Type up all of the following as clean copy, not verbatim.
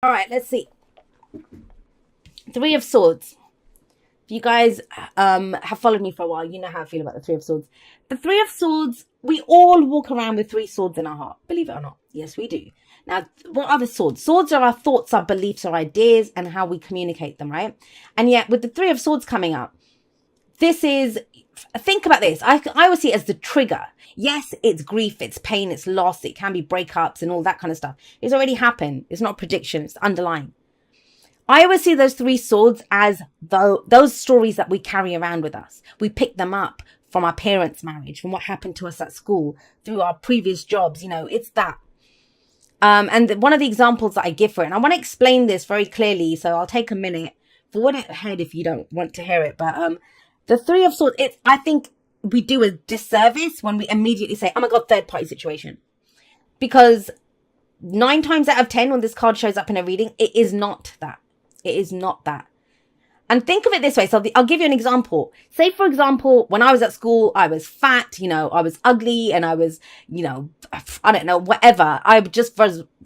All right, let's see. Three of Swords. If you guys have followed me for a while, you know how I feel about the Three of Swords. The Three of Swords, we all walk around with three swords in our heart. Believe it or not. Yes, we do. Now, what are the swords? Swords are our thoughts, our beliefs, our ideas, and how we communicate them, right? And yet, with the Three of Swords coming up, this is, think about this. I always see it as the trigger. Yes, it's grief, it's pain, it's loss, it can be breakups and all that kind of stuff. It's already happened. It's not prediction, it's underlying. I always see those three swords as those stories that we carry around with us. We pick them up from our parents' marriage, from what happened to us at school, through our previous jobs. It's that. And one of the examples that I give for it, and I want to explain this very clearly, so I'll take a minute. Forward it ahead if you don't want to hear it. But the Three of Swords, I think we do a disservice when we immediately say, oh my God, third party situation. Because 9 times out of 10, when this card shows up in a reading, it is not that. It is not that. And think of it this way. So I'll give you an example. Say, for example, when I was at school, I was fat, I was ugly, and I was, I don't know, whatever. I just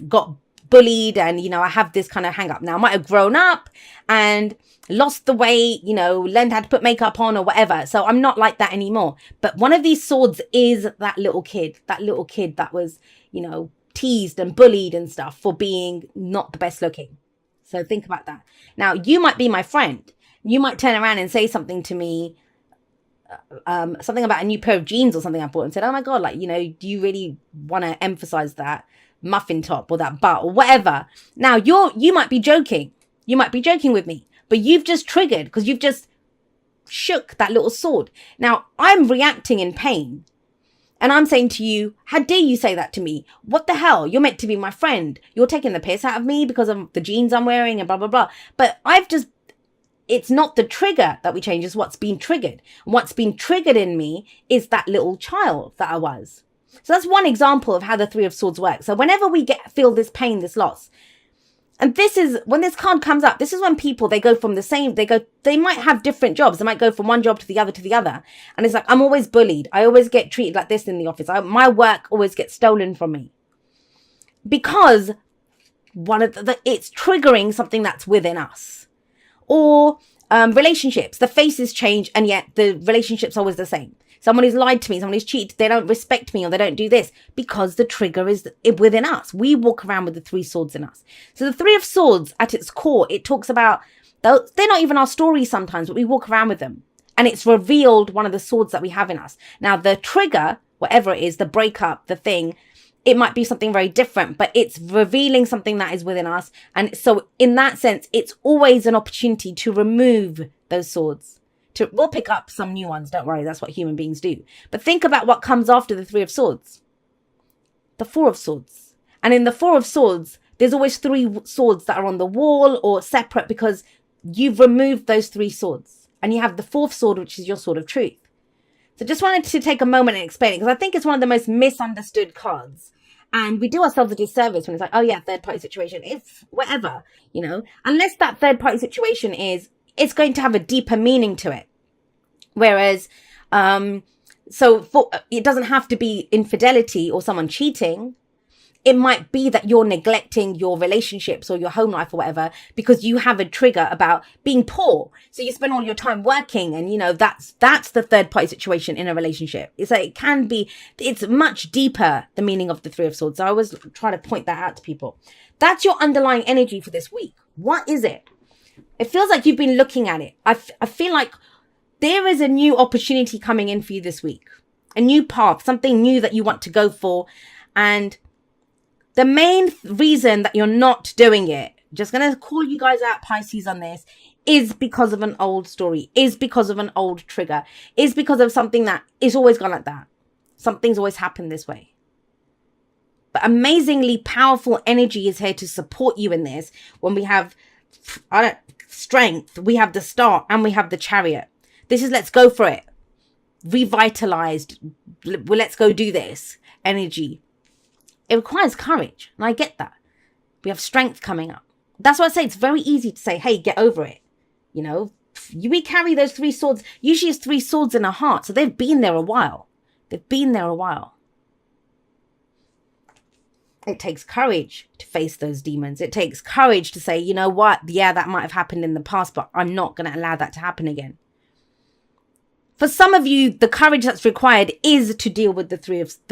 got bullied, and, I have this kind of hang up. Now, I might have grown up and lost the weight, learned how to put makeup on or whatever. So I'm not like that anymore. But one of these swords is that little kid that was, teased and bullied and stuff for being not the best looking. So think about that. Now, you might be my friend. You might turn around and say something to me, something about a new pair of jeans or something I bought, and said, oh my God, do you really want to emphasize that muffin top or that butt or whatever? Now, you might be joking. You might be joking with me, but you've just triggered because you've just shook that little sword. Now, I'm reacting in pain. And I'm saying to you, how dare you say that to me? What the hell? You're meant to be my friend. You're taking the piss out of me because of the jeans I'm wearing and blah, blah, blah. But it's not the trigger that we change, it's what's been triggered. What's been triggered in me is that little child that I was. So that's one example of how the Three of Swords works. So whenever we feel this pain, this loss, and this is when this card comes up, this is when people, they might have different jobs. They might go from one job to the other. And it's like, I'm always bullied. I always get treated like this in the office. My work always gets stolen from me. Because it's triggering something that's within us. Or relationships, the faces change and yet the relationship's always the same. Someone who's lied to me, someone who's cheated, they don't respect me or they don't do this because the trigger is within us. We walk around with the three swords in us. So the Three of Swords at its core, it talks about, they're not even our stories sometimes, but we walk around with them. And it's revealed one of the swords that we have in us. Now the trigger, whatever it is, the breakup, the thing, it might be something very different, but it's revealing something that is within us. And so in that sense, it's always an opportunity to remove those swords. We'll pick up some new ones, don't worry, that's what human beings do. But think about what comes after the Three of Swords. The Four of Swords. And in the Four of Swords, there's always three swords that are on the wall or separate because you've removed those three swords. And you have the fourth sword, which is your sword of truth. So just wanted to take a moment and explain it because I think it's one of the most misunderstood cards. And we do ourselves a disservice when it's like, oh yeah, third party situation. It's whatever, unless that third party situation it's going to have a deeper meaning to it. Whereas, it doesn't have to be infidelity or someone cheating. It might be that you're neglecting your relationships or your home life or whatever because you have a trigger about being poor. So you spend all your time working and, that's the third party situation in a relationship. It's like, it's much deeper, the meaning of the Three of Swords. So I always try to point that out to people. That's your underlying energy for this week. What is it? It feels like you've been looking at it. I feel like there is a new opportunity coming in for you this week. A new path, something new that you want to go for. And the main reason that you're not doing it, just going to call you guys out, Pisces, on this, is because of an old story, is because of an old trigger, is because of something that is always gone like that. Something's always happened this way. But amazingly powerful energy is here to support you in this. When we have strength, we have the Star and we have the Chariot. This is let's go for it. Revitalized. Let's go do this energy. It requires courage. And I get that. We have strength coming up. That's why I say it's very easy to say, hey, get over it. We carry those three swords. Usually it's three swords in our heart. So they've been there a while. It takes courage to face those demons. It takes courage to say, you know what? Yeah, that might have happened in the past, but I'm not going to allow that to happen again. For some of you, the courage that's required is to deal with the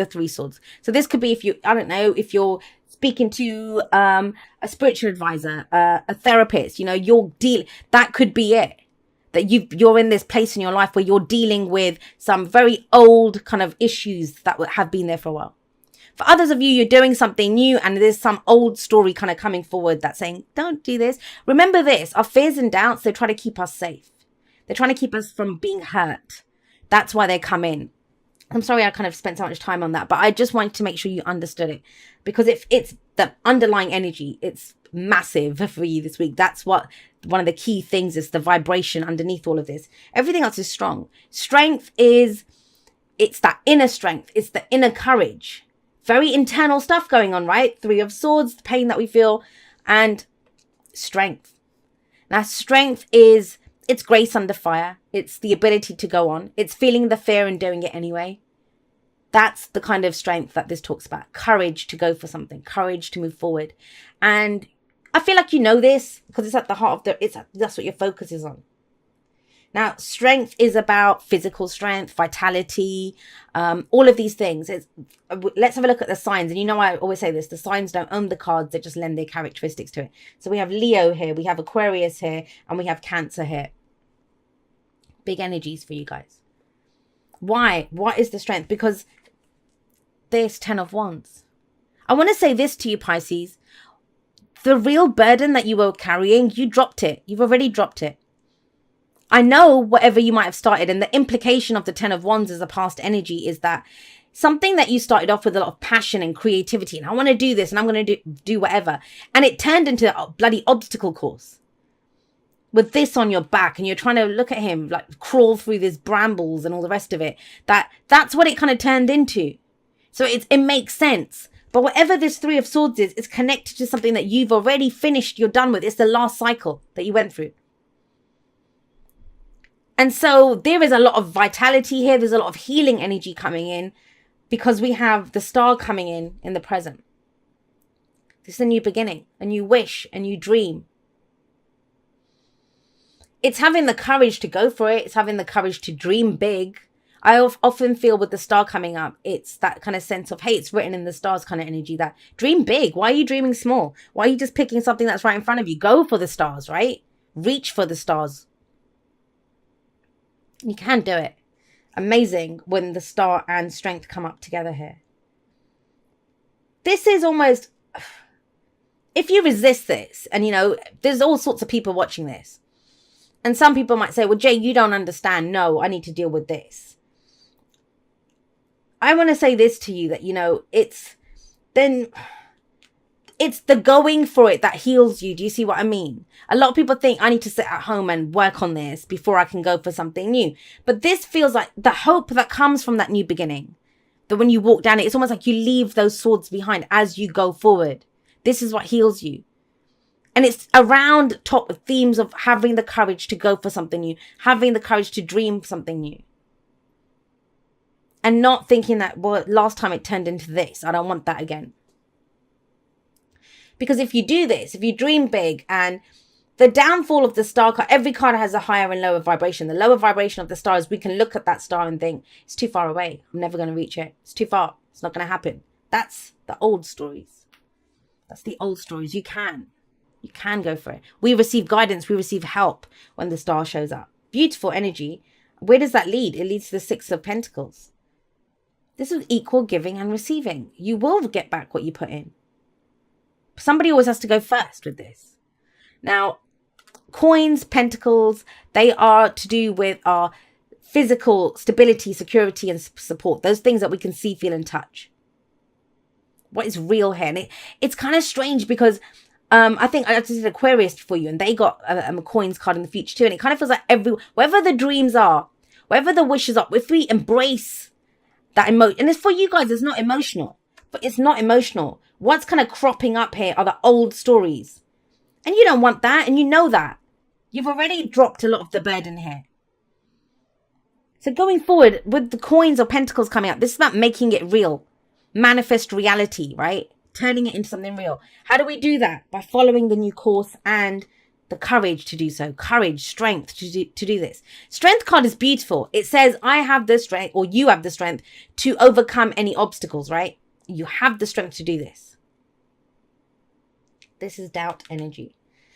three swords. So this could be if you, I don't know, if you're speaking to a spiritual advisor, a therapist, you know, that could be it. That you're in this place in your life where you're dealing with some very old kind of issues that have been there for a while. For others of you, you're doing something new and there's some old story kind of coming forward that's saying, don't do this. Remember this, our fears and doubts, they try to keep us safe. They're trying to keep us from being hurt. That's why they come in. I'm sorry I kind of spent so much time on that, but I just wanted to make sure you understood it. Because if it's the underlying energy, it's massive for you this week. That's what one of the key things is, the vibration underneath all of this. Everything else is strong. Strength is, it's that inner strength. It's the inner courage. Very internal stuff going on, right? Three of Swords, the pain that we feel, and strength. Now, strength is, it's grace under fire. It's the ability to go on. It's feeling the fear and doing it anyway. That's the kind of strength that this talks about. Courage to go for something. Courage to move forward. And I feel like you know this because it's at the heart of that's what your focus is on. Now, strength is about physical strength, vitality, all of these things. Let's have a look at the signs. And you know, I always say this, the signs don't own the cards, they just lend their characteristics to it. So we have Leo here, we have Aquarius here, and we have Cancer here. Big energies for you guys. Why? What is the strength? Because there's 10 of Wands. I want to say this to you, Pisces. The real burden that you were carrying, you dropped it. You've already dropped it. I know whatever you might have started, and the implication of the 10 of Wands as a past energy is that something that you started off with a lot of passion and creativity, and I want to do this and I'm going to do whatever. And it turned into a bloody obstacle course. With this on your back, and you're trying to look at him like crawl through these brambles and all the rest of it. That's what it kind of turned into. So it makes sense. But whatever this Three of Swords is, it's connected to something that you've already finished, you're done with. It's the last cycle that you went through. And so there is a lot of vitality here. There's a lot of healing energy coming in because we have the star coming in the present. This is a new beginning, a new wish, a new dream. It's having the courage to go for it. It's having the courage to dream big. I often feel with the star coming up, it's that kind of sense of, hey, it's written in the stars kind of energy that dream big. Why are you dreaming small? Why are you just picking something that's right in front of you? Go for the stars, right? Reach for the stars. You can do it. Amazing when the star and strength come up together here. This is almost, if you resist this, and you know, there's all sorts of people watching this. And some people might say, well, Jay, you don't understand. No, I need to deal with this. I want to say this to you that, you know, it's the going for it that heals you. Do you see what I mean? A lot of people think I need to sit at home and work on this before I can go for something new. But this feels like the hope that comes from that new beginning. That when you walk down it, it's almost like you leave those swords behind as you go forward. This is what heals you. And it's around top themes of having the courage to go for something new, having the courage to dream something new. And not thinking that, well, last time it turned into this. I don't want that again. Because if you do this, if you dream big, and the downfall of the star card, every card has a higher and lower vibration. The lower vibration of the star is we can look at that star and think, it's too far away. I'm never going to reach it. It's too far. It's not going to happen. That's the old stories. That's the old stories. You can go for it. We receive guidance. We receive help when the star shows up. Beautiful energy. Where does that lead? It leads to the Six of Pentacles. This is equal giving and receiving. You will get back what you put in. Somebody always has to go first with this. Now, coins, pentacles, they are to do with our physical stability, security, and support. Those things that we can see, feel, and touch. What is real here? And it's kind of strange because I think I just did Aquarius for you, and they got a coins card in the future too. And it kind of feels like wherever the dreams are, wherever the wishes are, if we embrace that emotion, and it's for you guys, it's not emotional, but it's not emotional. What's kind of cropping up here are the old stories. And you don't want that, and you know that. You've already dropped a lot of the burden here. So going forward, with the coins or pentacles coming up, this is about making it real. Manifest reality, right? turning it into something real. How do we do that? By following the new course and the courage to do so. Courage, strength to do this. Strength card is beautiful. It says, I have the strength, or you have the strength to overcome any obstacles, right? You have the strength to do this. This is doubt energy.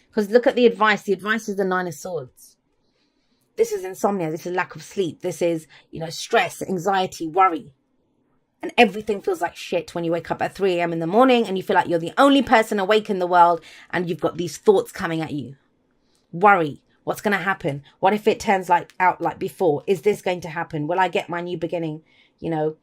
Because look at the advice. The advice is the 9 of Swords. This is insomnia. This is lack of sleep. This is, stress, anxiety, worry. And everything feels like shit when you wake up at 3 a.m. in the morning and you feel like you're the only person awake in the world and you've got these thoughts coming at you. Worry. What's going to happen? What if it turns out like before? Is this going to happen? Will I get my new beginning? And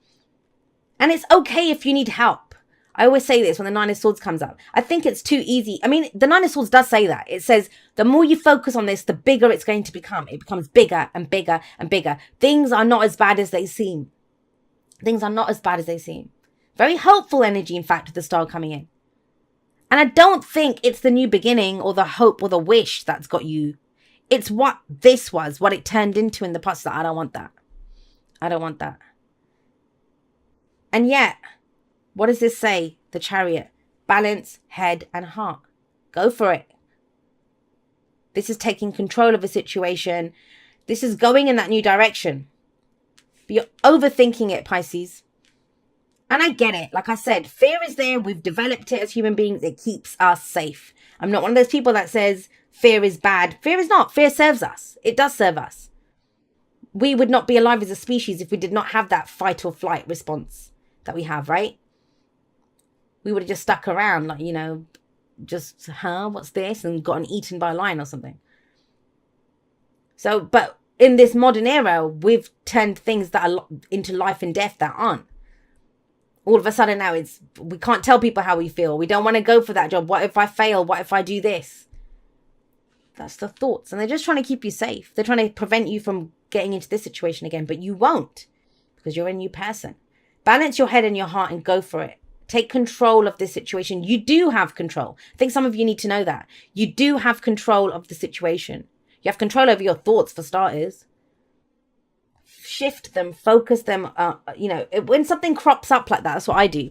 it's okay if you need help. I always say this when the 9 of Swords comes up. I think it's too easy. I mean, the 9 of Swords does say that. It says the more you focus on this, the bigger it's going to become. It becomes bigger and bigger and bigger. Things are not as bad as they seem. Things are not as bad as they seem. Very hopeful energy, in fact, with the star coming in. And I don't think it's the new beginning or the hope or the wish that's got you. It's what this was, what it turned into in the past. That I don't want that. I don't want that. And yet, what does this say? The Chariot. Balance, head and heart. Go for it. This is taking control of a situation. This is going in that new direction. But you're overthinking it, Pisces. And I get it. Like I said, fear is there. We've developed it as human beings. It keeps us safe. I'm not one of those people that says fear is bad. Fear is not. Fear serves us. It does serve us. We would not be alive as a species if we did not have that fight or flight response that we have, right? We would have just stuck around like, just, what's this? And gotten eaten by a lion or something. So, but in this modern era, we've turned things that are into life and death that aren't. All of a sudden now we can't tell people how we feel. We don't want to go for that job. What if I fail? What if I do this? That's the thoughts. And they're just trying to keep you safe. They're trying to prevent you from getting into this situation again. But you won't, because you're a new person. Balance your head and your heart and go for it. Take control of this situation. You do have control. I think some of you need to know that. You do have control of the situation. You have control over your thoughts, for starters. Shift them, focus them. When something crops up like that, that's what I do.